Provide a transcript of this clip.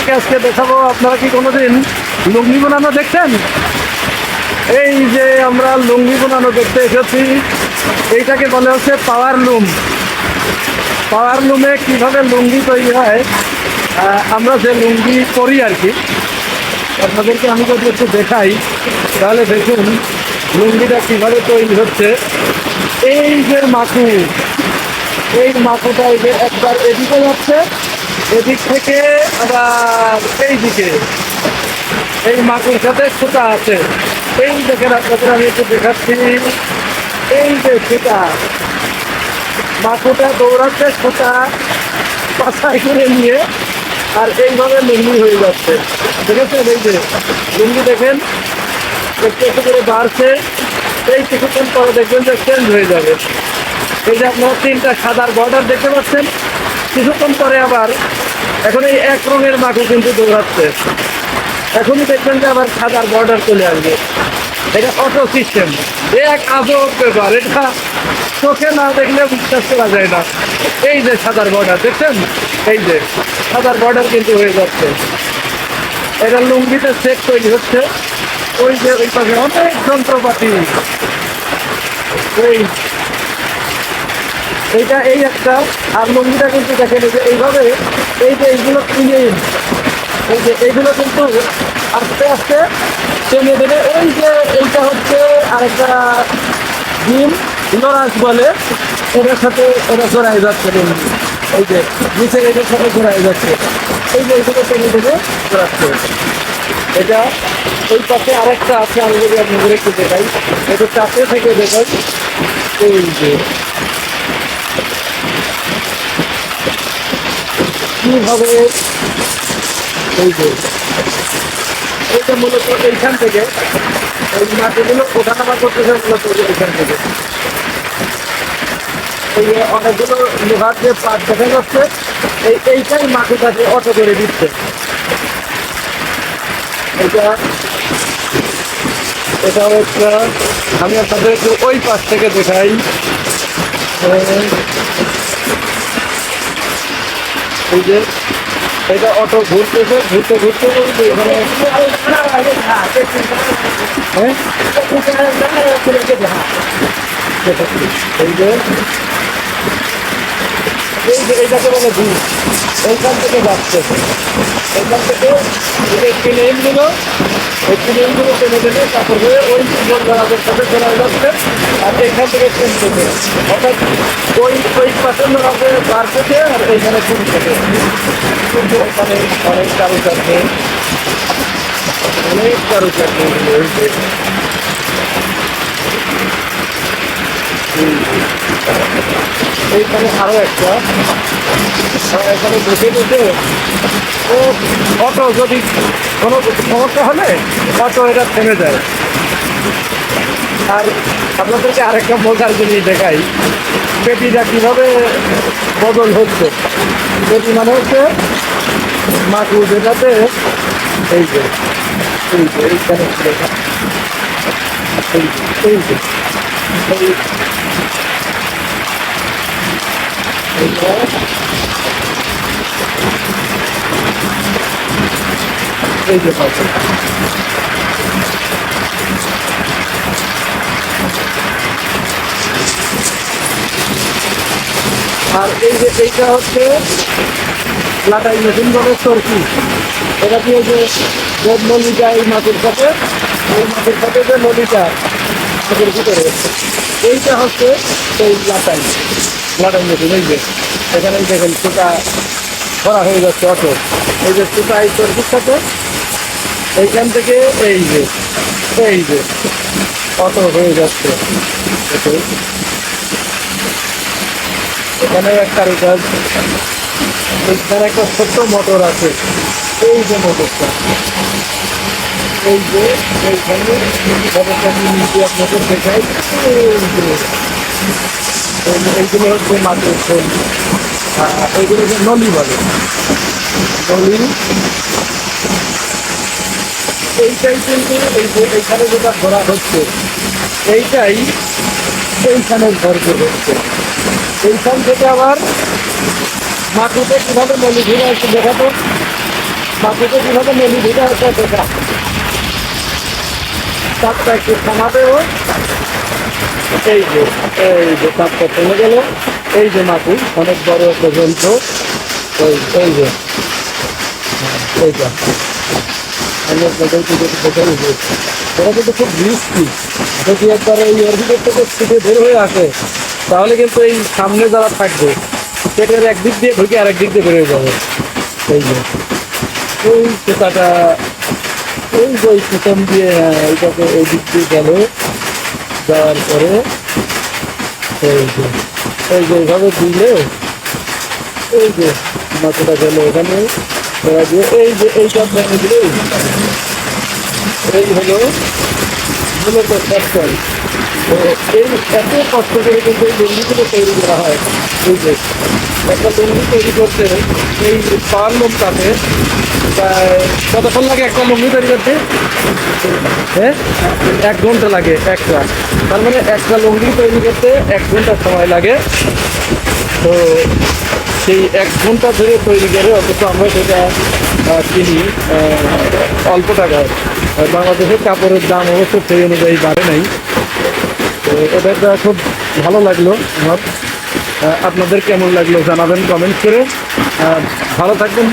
আপনাদেরকে আজকে দেখাবো। আপনারা কি কোনোদিন লুঙ্গি বানানো দেখছেন? এই যে আমরা লুঙ্গি বানানো দেখতে এসেছি, এইটাকে বলে হচ্ছে পাওয়ার লুম। পাওয়ার লুমে কীভাবে লুঙ্গি তৈরি হয়, আমরা যে লুঙ্গি পরি আর কি, আপনাদেরকে আমি যদি একটু দেখাই তাহলে দেখুন লুঙ্গিটা কীভাবে তৈরি হচ্ছে। এই যে মাকু, এই মাকুটা এই যে একবার এদিকে যাচ্ছে, এদিক থেকে আবার এই দিকে এই মাকুর সাথে সুতা আছে। এই দেখেন আপনাদের আমি একটু দেখাচ্ছি, এই যে সুতা, মাকুটা দৌড়াচ্ছে, সুতা পাশায় করে নিয়ে আর এইভাবে লুঙ্গি হয়ে যাচ্ছে। দেখেছেন এই যে লুঙ্গি দেখেন একটু একটু করে বাড়ছে, এই কিছুক্ষণ পরে দেখবেন যে চেঞ্জ হয়ে যাবে। এই যে আপনারা তিনটা সাদার বর্ডার দেখতে পাচ্ছেন, কিছুক্ষণ পরে আবার এখন এই এক রঙের মাকু কিন্তু দৌড়াচ্ছে, এখনই দেখবেন যে আবার সাদার বর্ডার চলে আসবে। এটা অটো সিস্টেম, এক আজব ব্যাপার, এটা চোখে না দেখলে বিশ্বাস করা যায় না। এই যে সাদার বর্ডার দেখছেন, এই যে সাদার বর্ডার কিন্তু হয়ে যাচ্ছে। এটা লুঙ্গিতে সেট তৈরি হচ্ছে। ওই যে ওই পাশে অনেক যন্ত্রপাতি, এইটা এই একটা। আর লুঙ্গিটা কিন্তু দেখেন যে এইভাবে, এই যে এইগুলো কিনে, এই যে এইগুলো কিন্তু আস্তে আস্তে টেনে দেবে। এই যে এইটা হচ্ছে আরেকটা ডিম লরাস বলে, এটার সাথে এটা জড়াই যাচ্ছে লুঙ্গি। এই যে নিচে এটার সাথে জড়াই যাচ্ছে, এই যে এইগুলো টেনে দেবে জড়াচ্ছে। এটা ওই পাশে আরেকটা আছে, আমি যদি আপনাদের একটু দেখাই, এটা চাপে থেকে দেখাই। এই যে কিভাবে, এই যে এইটা মূলত এইখান থেকে এই মাটিগুলো ওঠানামা করতেছে মূলত এইখান থেকে। এই অনেকগুলো লোহার যে পাট দেখা যাচ্ছে, এইটাই মাটিটাকে অটো করে দিচ্ছে। এটাও একটা, আমি আপনাদের একটু ওই পাশ থেকে দেখাই। এই যে এটা অটো ঘুরতেছে, ঘুরতে ঘুরতে এখানে এই যে এইটাকে বলে ঘুর, এইখান থেকে যাচ্ছে, এইখান থেকে একটি নেম দিল, একটি নেমগুলো টেনে টেনে তারপর হয়ে ওই বন্ধুদের সাথে চলে যাচ্ছে। আর এখান থেকে ট্রেন থেকে অর্থাৎ ওই পাশের লোকে বার থেকে আর এইখানে ট্রেন থেকে। কিন্তু এখানে অনেক কারুকার্য, অনেক কারুকার্য হয়েছে। এইখানে আরো একটা, এখানে বসে বসে ও অটো যদি কোনো সমস্যা হলে অটো এটা থেমে যায়। আর আপনাদেরকে আরেকটা মজার জিনিস দেখাই, পেটিটা কীভাবে বদল হচ্ছে। পেটি মানে হচ্ছে মাকু, যেটাতে এই যে এইখানে এই যে এই যে পাচ্ছে। আর এই যে এইটা হচ্ছে লাটাই মেশিন বলে চরকি, এটা দিয়ে যে নলিটা এই মাছের সাথে, এই মাছের সাথে যে নলিটা মাছের ভিতরে, এইটা হচ্ছে সেই লাটাই মেশিন। এই যে এখানে দেখেন সুতা ভরা হয়ে যাচ্ছে অটো, এই যে সুতা এই চরকির সাথে এইখান থেকে এই যে অটো হয়ে যাচ্ছে। এখানে একটা কাজ, এখানে একটা ছোট্ট মোটর আছে, এই যে মোটরটা, এই যে এইখানে মোটরটা নিচে আপনাদের দেখাই। এইগুলো হচ্ছে মাটির খোল, এইগুলোকে নলি বলে, নলি। এইটাই কিন্তু এই যে এইখানে যেটা ধরা হচ্ছে, এইটাই এইখানে ভরপুর হচ্ছে। এইখান থেকে আবার মাটিতে কীভাবে নলি ঘুরে আসছে দেখাতো, মাটিতে কিভাবে নদী ঢুকে আছে দেখা তাপটা একটু থামাতেও এই যে তাপটা থেমে গেল। এই যে মাটি অনেক বড় একটা যন্ত্র, এই যে এইটা আমি আপনাদেরকে যেটা দেখাই যে ওরা কিন্তু খুব রিস্কি। যদি একবার এই এর ভিতর থেকে ছুটে বের হয়ে আসে তাহলে কিন্তু এই সামনে যারা থাকবে পেটের একদিক দিয়ে ঢুকে আরেক দিক দিয়ে বেরিয়ে যাবে। এই যে ওই পোকাটা ওই যে ওই প্রথম দিয়ে এইটাকে এই দিক দিয়ে গেল, যাওয়ার পরে এই যে এইভাবে দিলে এই যে মাথাটা গেল এখানে ওরা দিয়ে এই যে এইটা ভেঙে দিলে এই হলো মূলত ফ্যাক্টর। তো এই এত কষ্ট করে কিন্তু এই লুঙ্গিগুলো তৈরি করা হয়। এই যে একটা লুঙ্গি তৈরি করতে এই পার লোমটাতে প্রায় কতক্ষণ লাগে একটা লুঙ্গি তৈরি করতে? হ্যাঁ, 1 ঘন্টা লাগে একটা। তার মানে একটা লুঙ্গি তৈরি করতে 1 ঘন্টা সময় লাগে। তো সেই 1 ঘন্টা ধরে তৈরি করে অথচ আমরা সেটা কিনি অল্প টাকায়। বাংলাদেশের কাপড়ের দাম অবশ্য সেই অনুযায়ী বাড়ে নাই। তো এটা খুব ভালো লাগলো আমার। আপনাদের কেমন লাগলো জানাবেন কমেন্ট করে। ভালো থাকবেন।